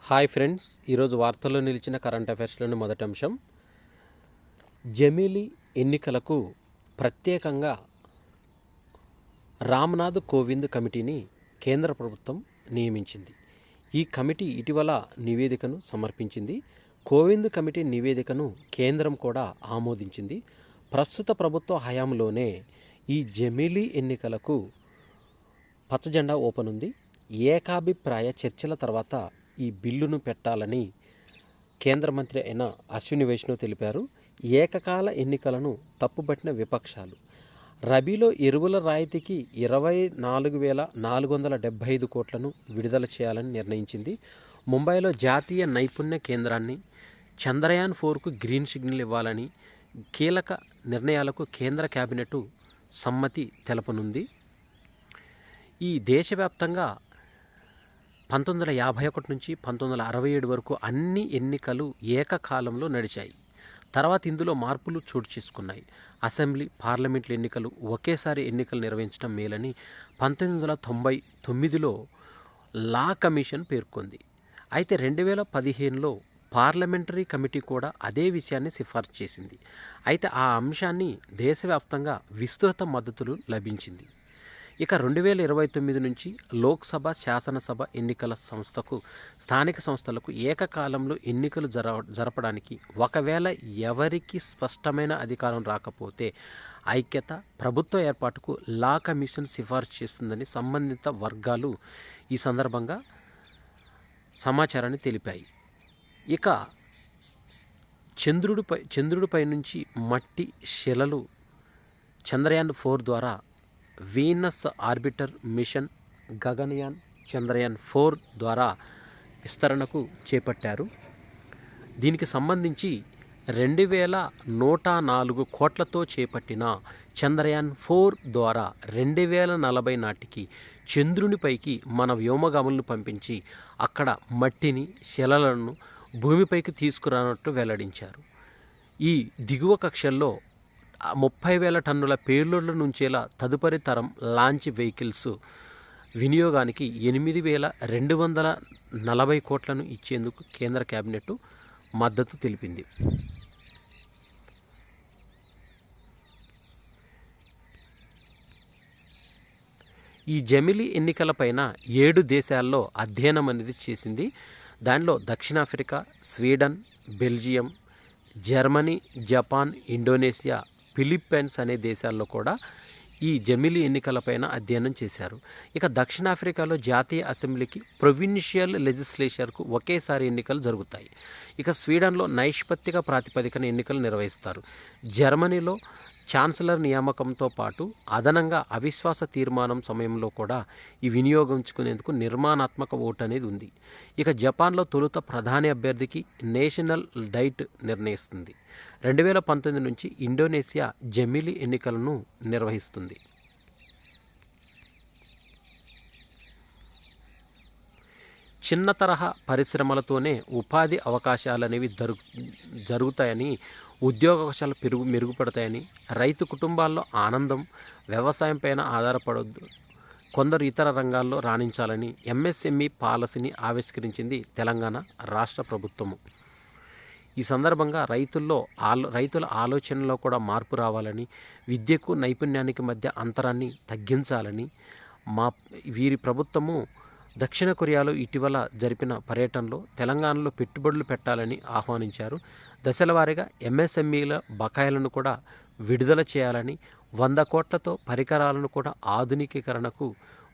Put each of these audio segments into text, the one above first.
Hi friends, ఈరోజు వార్తల్లో నిలిచిన కరెంట్ అఫైర్స్లోని మొదటి అంశం, జమిలీ ఎన్నికలకు ప్రత్యేకంగా రామ్నాథ్ కోవింద్ కమిటీని కేంద్ర ప్రభుత్వం నియమించింది. ఈ కమిటీ ఇటీవల నివేదికను సమర్పించింది. కోవింద్ కమిటీ నివేదికను కేంద్రం కూడా ఆమోదించింది. ప్రస్తుత ప్రభుత్వ హయాంలోనే ఈ జమిలీ ఎన్నికలకు పచ్చజెండా ఓపెన్ ఉంది. ఏకాభిప్రాయ చర్చల తర్వాత ఈ బిల్లును పెట్టాలని కేంద్ర మంత్రి అయిన అశ్విని వైష్ణవ్ తెలిపారు. ఏకకాల ఎన్నికలను తప్పుబట్టిన విపక్షాలు రబీలో ఎరువుల రాయితీకి 24,475 కోట్లను విడుదల చేయాలని నిర్ణయించింది. ముంబైలో జాతీయ నైపుణ్య కేంద్రాన్ని చంద్రయాన్ 4కు గ్రీన్ సిగ్నల్ ఇవ్వాలని కీలక నిర్ణయాలకు కేంద్ర కేబినెట్ సమ్మతి తెలపనుంది. ఈ దేశవ్యాప్తంగా 1951 నుంచి 1967 వరకు అన్ని ఎన్నికలు ఏకకాలంలో నడిచాయి. తర్వాత ఇందులో మార్పులు చోటు చేసుకున్నాయి. అసెంబ్లీ, పార్లమెంట్ల ఎన్నికలు ఒకేసారి ఎన్నికలు నిర్వహించడం మేలని 1999లో లా కమిషన్ పేర్కొంది. అయితే 2015లో పార్లమెంటరీ కమిటీ కూడా అదే విషయాన్ని సిఫార్సు చేసింది. అయితే ఆ అంశాన్ని దేశవ్యాప్తంగా విస్తృత మద్దతులు లభించింది. ఇక 2029 నుంచి లోక్సభ, శాసనసభ ఎన్నికల సంస్థకు స్థానిక సంస్థలకు ఏకకాలంలో ఎన్నికలు జరపడానికి ఒకవేళ ఎవరికి స్పష్టమైన అధికారం రాకపోతే ఐక్యత ప్రభుత్వ ఏర్పాటుకు లా కమిషన్ సిఫార్సు చేస్తుందని సంబంధిత వర్గాలు ఈ సందర్భంగా సమాచారాన్ని తెలిపాయి. ఇక చంద్రుడిపై నుంచి మట్టి శిలలు చంద్రయాన్ 4 ద్వారా Venus arbiter machine Gaganyaan Chandrayaan 4 ద్వారా విస్తరణకు చేపట్టారు. దీనికి సంబంధించి 2,104 కోట్లతో చేపట్టిన చంద్రయాన్ 4 ద్వారా 2040 నాటికి చంద్రునిపైకి మన వ్యోమగాములను పంపించి అక్కడ మట్టిని, శిలలను భూమిపైకి తీసుకురానట్టు వెల్లడించారు. ఈ దిగువ కక్షల్లో 30,000 టన్నుల పేలోడ్ల నుంచేలా తదుపరి తరం లాంచ్ వెహికల్స్ వినియోగానికి 8,240 కోట్లను ఇచ్చేందుకు కేంద్ర కేబినెట్ మద్దతు తెలిపింది. ఈ జమిలీ ఎన్నికలపైన 7 దేశాల్లో అధ్యయనం అనేది చేసింది. దానిలో దక్షిణాఫ్రికా, Sweden, Belgium, Germany, Japan, Indonesia, Philippines అనే దేశాల్లో కూడా ఈ జమిలీ ఎన్నికలపైన అధ్యయనం చేశారు. ఇక దక్షిణాఫ్రికాలో జాతీయ అసెంబ్లీకి, ప్రొవిన్షియల్ లెజిస్లేచర్కు ఒకేసారి ఎన్నికలు జరుగుతాయి. ఇక స్వీడన్లో నైష్పత్తిక ప్రాతిపదికన ఎన్నికలు నిర్వహిస్తారు. జర్మనీలో ఛాన్సలర్ నియామకంతో పాటు అదనంగా అవిశ్వాస తీర్మానం సమయంలో కూడా ఈ వినియోగించుకునేందుకు నిర్మాణాత్మక ఓటు అనేది ఉంది. ఇక జపాన్లో తొలుత ప్రధాని అభ్యర్థికి నేషనల్ డైట్ నిర్ణయిస్తుంది. 2019 నుంచి ఇండోనేషియా జమిలీ ఎన్నికలను నిర్వహిస్తుంది. చిన్న తరహా పరిశ్రమలతోనే ఉపాధి అవకాశాలనేవి జరుగుతాయని, ఉద్యోగావకాశాలు మెరుగుపడతాయని, రైతు కుటుంబాల్లో ఆనందం, వ్యవసాయం పైన ఆధారపడొద్దు, కొందరు ఇతర రంగాల్లో రాణించాలని ఎంఎస్ఎంఈ పాలసీని ఆవిష్కరించింది తెలంగాణ రాష్ట్ర ప్రభుత్వము. ఈ సందర్భంగా రైతుల ఆలోచనలో కూడా మార్పు రావాలని, విద్యకు నైపుణ్యానికి మధ్య అంతరాన్ని తగ్గించాలని వీరి ప్రభుత్వము దక్షిణ కొరియాలో ఇటీవల జరిపిన పర్యటనలో తెలంగాణలో పెట్టుబడులు పెట్టాలని ఆహ్వానించారు. దశలవారీగా ఎంఎస్ఎంఈల బకాయిలను కూడా విడుదల చేయాలని, 100 కోట్లతో పరికరాలను కూడా ఆధునికీకరణకు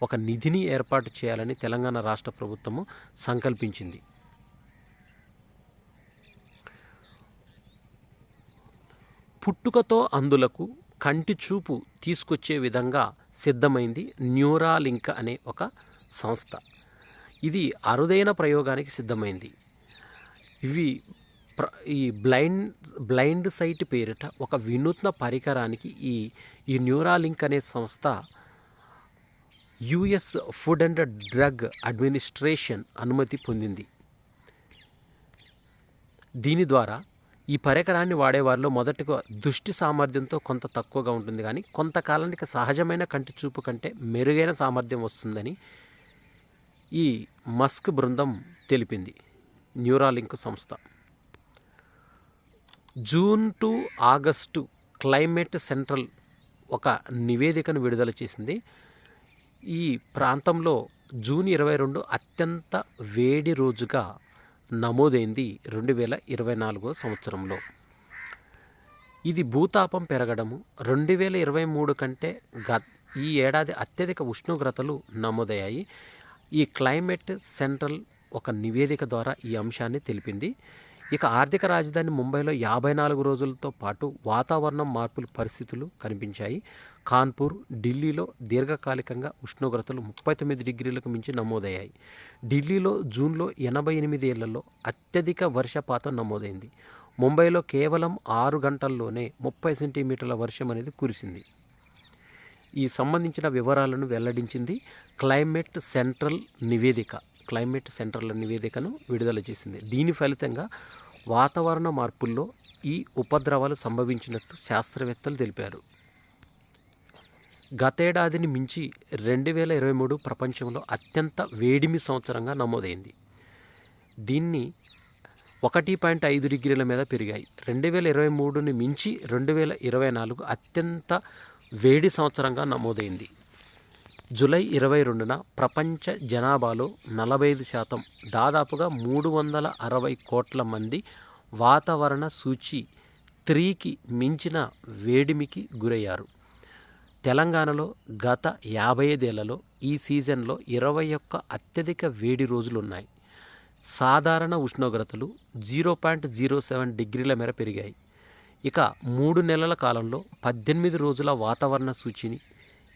ఒక నిధిని ఏర్పాటు చేయాలని తెలంగాణ రాష్ట్ర ప్రభుత్వము సంకల్పించింది. పుట్టుకతో అందులకు కంటి చూపు తీసుకొచ్చే విధంగా సిద్ధమైంది న్యూరాలింక్ అనే ఒక సంస్థ. ఇది అరుదైన ప్రయోగానికి సిద్ధమైంది. ఈ బ్లైండ్ సైట్ పేరిట ఒక వినూత్న పరికరానికి ఈ న్యూరాలింక్ అనే సంస్థ US food and drug administration అనుమతి పొందింది. దీని ద్వారా ఈ పరికరాన్ని వాడేవారిలో మొదటగా దృష్టి సామర్థ్యంతో కొంత తక్కువగా ఉంటుంది, కానీ కొంతకాలానికి సహజమైన కంటి చూపు కంటే మెరుగైన సామర్థ్యం వస్తుందని ఈ మస్క్ బృందం తెలిపింది. న్యూరాలింక్ సంస్థ. June to August climate central ఒక నివేదికను విడుదల చేసింది. ఈ ప్రాంతంలో జూన్ 22 అత్యంత వేడి రోజుగా నమోదైంది 2024 సంవత్సరంలో. ఇది భూతాపం పెరగడము 2023 కంటే ఈ ఏడాది అత్యధిక ఉష్ణోగ్రతలు నమోదయ్యాయి. ఈ క్లైమేట్ సెంట్రల్ ఒక నివేదిక ద్వారా ఈ అంశాన్ని తెలిపింది. ఇక ఆర్థిక రాజధాని ముంబైలో 54 రోజులతో పాటు వాతావరణం మార్పుల పరిస్థితులు కనిపించాయి. కాన్పూర్, ఢిల్లీలో దీర్ఘకాలికంగా ఉష్ణోగ్రతలు 39 డిగ్రీలకు మించి నమోదయ్యాయి. ఢిల్లీలో జూన్లో 88 ఏళ్లలో అత్యధిక వర్షపాతం నమోదైంది. ముంబైలో కేవలం 6 గంటల్లోనే 30 సెంటీమీటర్ల వర్షం అనేది కురిసింది. ఈ సంబంధించిన వివరాలను వెల్లడించింది క్లైమేట్ సెంట్రల్ నివేదికను విడుదల చేసింది. దీని ఫలితంగా వాతావరణ మార్పుల్లో ఈ ఉపద్రవాలు సంభవించినట్టు శాస్త్రవేత్తలు తెలిపారు. గతేడాదిని మించి 2023 ప్రపంచంలో అత్యంత వేడిమి సంవత్సరంగా నమోదైంది. దీన్ని 1.5 డిగ్రీల మీద పెరిగాయి. 2023ని మించి 2024 అత్యంత వేడి సంవత్సరంగా నమోదైంది. జూలై 22న ప్రపంచ జనాభాలో 45% దాదాపుగా 360 కోట్ల మంది వాతావరణ సూచి 3కి మించిన వేడిమికి గురయ్యారు. తెలంగాణలో గత 55 ఏళ్లలో ఈ సీజన్లో 21 అత్యధిక వేడి రోజులున్నాయి. సాధారణ ఉష్ణోగ్రతలు 0.07 డిగ్రీల మేర పెరిగాయి. ఇక 3 నెలల కాలంలో 18 రోజుల వాతావరణ సూచిని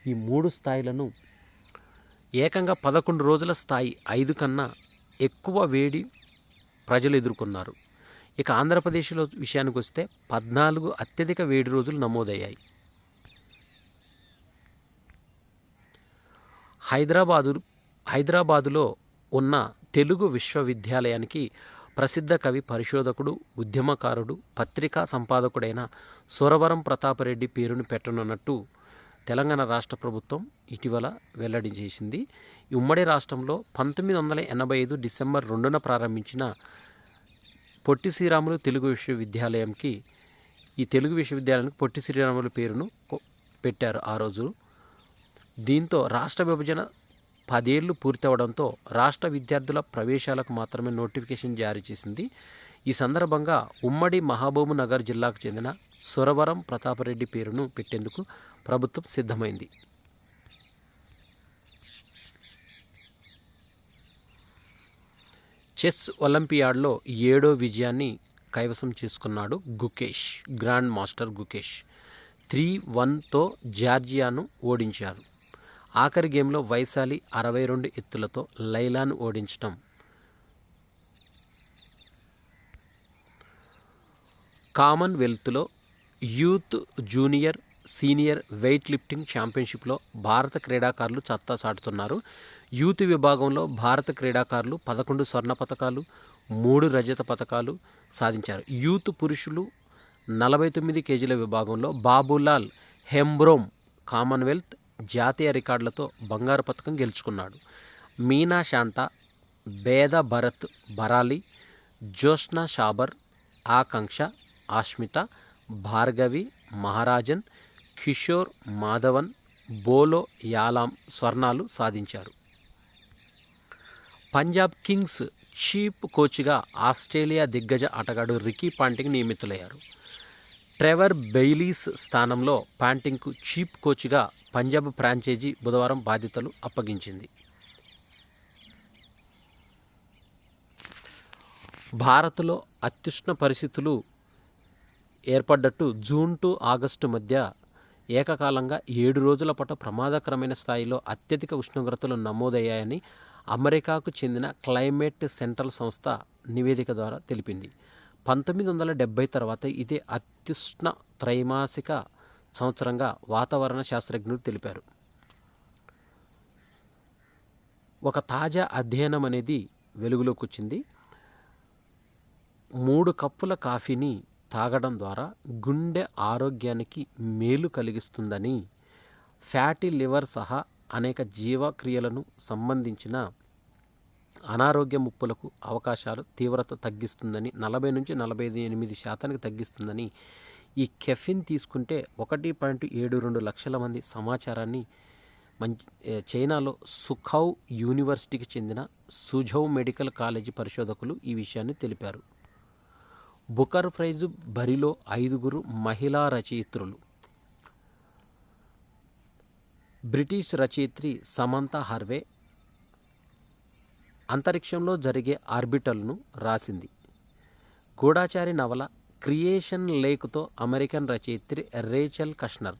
ఈ 3 స్థాయిలను ఏకంగా 11 రోజుల స్థాయి 5 కన్నా ఎక్కువ వేడి ప్రజలు ఎదుర్కొన్నారు. ఇక ఆంధ్రప్రదేశ్లో విషయానికి వస్తే 14 అత్యధిక వేడి రోజులు నమోదయ్యాయి. హైదరాబాదులో ఉన్న తెలుగు విశ్వవిద్యాలయానికి ప్రసిద్ధ కవి, పరిశోధకుడు, ఉద్యమకారుడు, పత్రికా సంపాదకుడైన సురవరం ప్రతాపరెడ్డి పేరును పెట్టనున్నట్టు తెలంగాణ రాష్ట్ర ప్రభుత్వం ఇటీవల వెల్లడించేసింది. ఈ ఉమ్మడి రాష్ట్రంలో 1985 డిసెంబర్ 2న ప్రారంభించిన పొట్టి శ్రీరాములు తెలుగు విశ్వవిద్యాలయానికి పొట్టి శ్రీరాములు పేరును పెట్టారు ఆ రోజు. దీంతో రాష్ట్ర విభజన 10 ఏళ్లు పూర్తవడంతో రాష్ట్ర విద్యార్థుల ప్రవేశాలకు మాత్రమే నోటిఫికేషన్ జారీ చేసింది. ఈ సందర్భంగా ఉమ్మడి మహబూబ్ నగర్ జిల్లాకు చెందిన సురవరం ప్రతాపరెడ్డి పేరును పెట్టేందుకు ప్రభుత్వం సిద్ధమైంది. చెస్ ఒలింపియాడ్లో 7వ విజయాన్ని కైవసం చేసుకున్నాడు గ్రాండ్ మాస్టర్ గుకేష్. 3-1తో జార్జియాను ఓడించారు. ఆఖరి గేమ్లో వైశాలి 62 ఎత్తులతో లైలాను ఓడించడం. కామన్వెల్త్లో youth, junior, senior weight lifting ఛాంపియన్షిప్లో భారత క్రీడాకారులు సత్తా చాటుతున్నారు. యూత్ విభాగంలో భారత క్రీడాకారులు 11 స్వర్ణ పతకాలు, 3 రజత పతకాలు సాధించారు. యూత్ పురుషులు 49 కేజీల విభాగంలో బాబులాల్ హెంబ్రోమ్ కామన్వెల్త్ జాతీయ రికార్డులతో బంగారు పతకం గెలుచుకున్నాడు. మీనా శాంటా, బేద భరత్ బరాలి, జోష్నా షాబర్, ఆకాంక్ష, ఆష్మిత, భార్గవి, మహారాజన్, కిషోర్ మాధవన్, బోలో యాలాం స్వర్ణాలు సాధించారు. పంజాబ్ కింగ్స్ చీఫ్ కోచ్గా ఆస్ట్రేలియా దిగ్గజ ఆటగాడు రికీ పాంటింగ్ నియమితులయ్యారు. ట్రెవర్ బెయిలీస్ స్థానంలో పాంటింగ్కు చీఫ్ కోచ్గా పంజాబ్ ఫ్రాంచైజీ బుధవారం బాధ్యతలు అప్పగించింది. భారత్లో అత్యుష్ణ పరిస్థితులు ఏర్పడ్డట్టు జూన్ టు ఆగస్టు మధ్య ఏకకాలంగా 7 రోజుల పాటు ప్రమాదకరమైన స్థాయిలో అత్యధిక ఉష్ణోగ్రతలు నమోదయ్యాయని అమెరికాకు చెందిన క్లైమేట్ సెంట్రల్ సంస్థ నివేదిక ద్వారా తెలిపింది. 1970 తర్వాత ఇదే అత్యుష్ణ త్రైమాసిక సంవత్సరంగా వాతావరణ శాస్త్రజ్ఞులు తెలిపారు. ఒక తాజా అధ్యయనం అనేది వెలుగులోకి వచ్చింది. 3 కప్పుల కాఫీని తాగడం ద్వారా గుండె ఆరోగ్యానికి మేలు కలిగిస్తుందని, ఫ్యాటీ లివర్ సహా అనేక జీవక్రియలను సంబంధించిన అనారోగ్య ముప్పులకు అవకాశాలు తీవ్రత తగ్గిస్తుందని 40-48% తగ్గిస్తుందని, ఈ కెఫిన్ తీసుకుంటే 1.72 లక్షల మంది సమాచారాన్ని చైనాలో సుఖౌ యూనివర్సిటీకి చెందిన సుఝౌ మెడికల్ కాలేజీ పరిశోధకులు ఈ విషయాన్ని తెలిపారు. బుకర్ ప్రైజు బరిలో 5 మహిళా రచయిత్రులు. బ్రిటిష్ రచయిత్రి సమంతా హార్వే అంతరిక్షంలో జరిగే ఆర్బిటల్ను రాసింది. గూఢాచారి నవల క్రియేషన్ లేక్తో అమెరికన్ రచయిత్రి రేచల్ కష్నర్,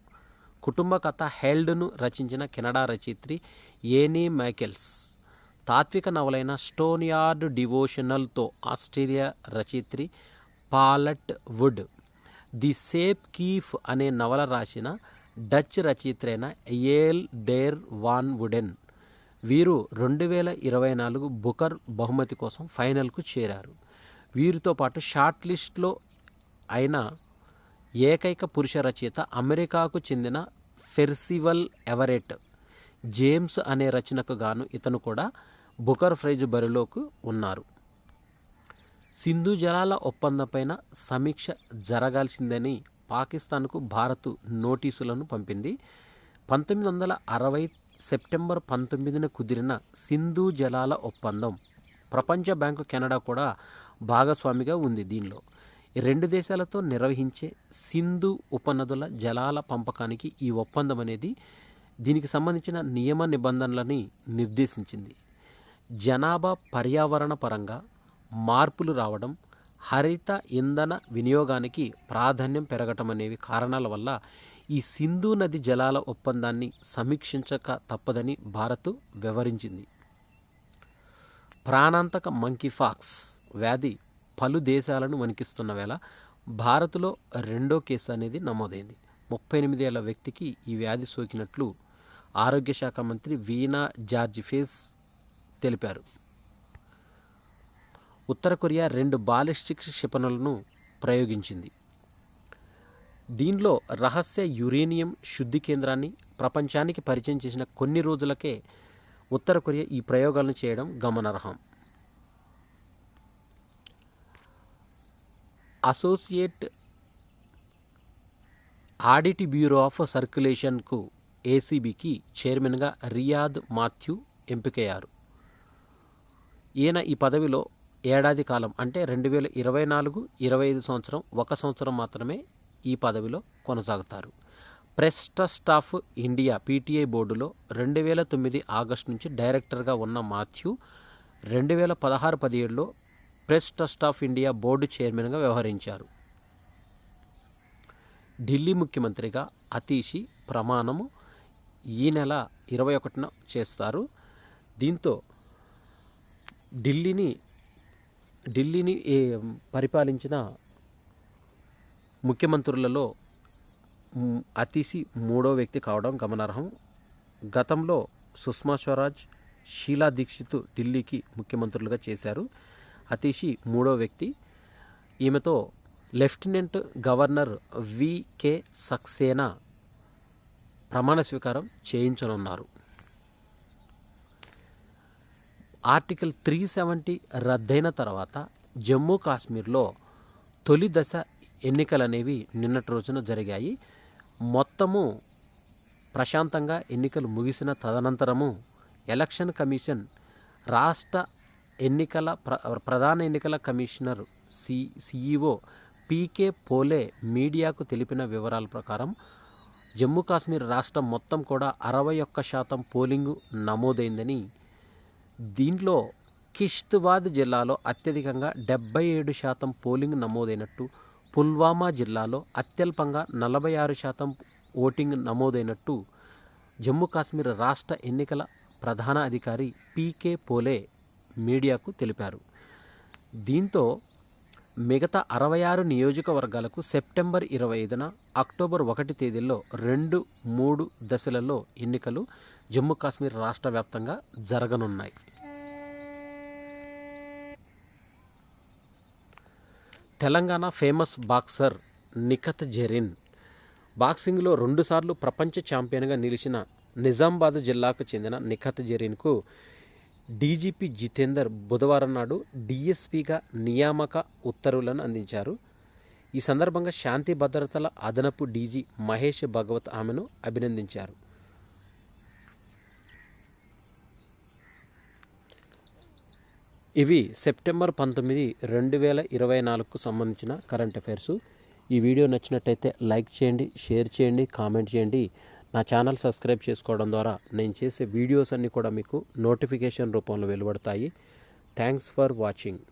కుటుంబ కథ హెల్డ్ను రచించిన కెనడా రచయిత్రి ఏనీ మైకెల్స్, తాత్విక నవలైన స్టోన్ యార్డ్ డివోషనల్తో ఆస్ట్రేలియా రచయిత్రి పాలట్ వుడ్, ది సేప్ కీఫ్ అనే నవల రాసిన డచ్ రచయిత్రి అయిన ఏల్ డేర్ వాన్ వుడెన్. వీరు 2024 బుకర్ బహుమతి కోసం ఫైనల్కు చేరారు. వీరితో పాటు షార్ట్ లిస్ట్లో అయిన ఏకైక పురుష రచయిత అమెరికాకు చెందిన పెర్సివల్ ఎవరెట్ జేమ్స్ అనే రచనకు గాను ఇతను కూడా బుకర్ ప్రైజ్ బరిలోకి ఉన్నారు. సింధు జలాల ఒప్పందంపైన సమీక్ష జరగాల్సిందని పాకిస్తాన్కు భారత్ నోటీసులను పంపింది. 1960 సెప్టెంబర్ 19న కుదిరిన సింధు జలాల ఒప్పందం ప్రపంచ బ్యాంకు, కెనడా కూడా భాగస్వామిగా ఉంది. దీనిలో ఈ 2 దేశాలతో నిర్వహించే సింధు ఉపనదుల జలాల పంపకానికి ఈ ఒప్పందం అనేది దీనికి సంబంధించిన నియమ నిబంధనలని నిర్దేశించింది. జనాభా పర్యావరణ పరంగా మార్పులు రావడం, హరిత ఇంధన వినియోగానికి ప్రాధాన్యం పెరగటం అనేవి కారణాల వల్ల ఈ సింధు నది జలాల ఒప్పందాన్ని సమీక్షించక తప్పదని భారత్ వివరించింది. ప్రాణాంతక మంకీపాక్స్ వ్యాధి పలు దేశాలను వణికిస్తున్న వేళ భారత్లో 2వ కేసు అనేది నమోదైంది. 38 ఏళ్ల వ్యక్తికి ఈ వ్యాధి సోకినట్లు ఆరోగ్య శాఖ మంత్రి వీనా జార్జ్ ఫేస్ తెలిపారు. ఉత్తర కొరియా 2 బాలిస్టిక్ క్షిపణులను ప్రయోగించింది. దీనిలో రహస్య యురేనియం శుద్ధి కేంద్రాన్ని ప్రపంచానికి పరిచయం చేసిన కొన్ని రోజులకే ఉత్తర కొరియా ఈ ప్రయోగాలను చేయడం గమనార్హం. అసోసియేట్ ఆడిట్ బ్యూరో ఆఫ్ సర్క్యులేషన్కు ఏసీబీకి చైర్మన్గా రియాద్ మాథ్యూ ఎంపికయ్యారు. ఈయన ఈ పదవిలో ఏడాది కాలం అంటే 2024-25 సంవత్సరం 1 సంవత్సరం మాత్రమే ఈ పదవిలో కొనసాగుతారు. Press trust of India PTI బోర్డులో 2009 ఆగస్టు నుంచి డైరెక్టర్గా ఉన్న మాథ్యూ 2016-17లో press trust of India board చైర్మన్గా వ్యవహరించారు. ఢిల్లీ ముఖ్యమంత్రిగా అతీషి ప్రమాణము ఈ నెల 21న చేస్తారు. దీంతో ఢిల్లీని పరిపాలించిన ముఖ్యమంత్రులలో అతీషి 3వ వ్యక్తి కావడం గమనార్హం. గతంలో సుష్మా స్వరాజ్, షీలా దీక్షిత్ ఢిల్లీకి ముఖ్యమంత్రులుగా చేశారు. అతీషి 3వ వ్యక్తి. ఈమెతో లెఫ్టినెంట్ గవర్నర్ వికే సక్సేనా ప్రమాణ స్వీకారం చేయించనున్నారు. ఆర్టికల్ 370 రద్దయిన తర్వాత జమ్మూ కాశ్మీర్లో తొలి దశ ఎన్నికలనేవి నిన్నటి రోజున జరిగాయి. మొత్తము ప్రశాంతంగా ఎన్నికలు ముగిసిన తదనంతరము ఎలక్షన్ కమిషన్ రాష్ట్ర ఎన్నికల ప్రధాన ఎన్నికల కమిషనర్ సిఈఓ పీకే పోలే మీడియాకు తెలిపిన వివరాల ప్రకారం జమ్మూ కాశ్మీర్ రాష్ట్రం మొత్తం కూడా 61% పోలింగు నమోదైందని, దీంట్లో కిష్త్వాద్ జిల్లాలో అత్యధికంగా 77% పోలింగ్ నమోదైనట్టు, పుల్వామా జిల్లాలో అత్యల్పంగా 46% ఓటింగ్ నమోదైనట్టు జమ్మూ కాశ్మీర్ రాష్ట్ర ఎన్నికల ప్రధాన అధికారి పీకే పోలే మీడియాకు తెలిపారు. దీంతో మిగతా 66 నియోజకవర్గాలకు సెప్టెంబర్ 25న, అక్టోబర్ 1 తేదీల్లో 2-3 దశలలో ఎన్నికలు జమ్మూ కాశ్మీర్ రాష్ట్ర వ్యాప్తంగా జరగనున్నాయి. తెలంగాణ ఫేమస్ బాక్సర్ నిఖత్ జరీన్ బాక్సింగ్లో 2 సార్లు ప్రపంచ ఛాంపియన్గా నిలిచిన నిజామాబాద్ జిల్లాకు చెందిన నిఖత్ జరీన్కు డీజీపీ జితేందర్ బుధవారం నాడు డీఎస్పీగా నియామక ఉత్తర్వులను అందించారు. ఈ సందర్భంగా శాంతి భద్రతల అదనపు డీజీ మహేష్ భగవత్ ఆమెను అభినందించారు. ఇవి సెప్టెంబర్ 19, 2024కు సంబంధించిన కరెంట్ అఫైర్స్. ఈ వీడియో నచ్చినట్టయితే లైక్ చేయండి, షేర్ చేయండి, కామెంట్ చేయండి. నా ఛానల్ సబ్స్క్రైబ్ చేసుకోవడం ద్వారా నేను చేసే వీడియోస్ అన్నీ కూడా మీకు నోటిఫికేషన్ రూపంలో వెలువడతాయి. Thanks for watching.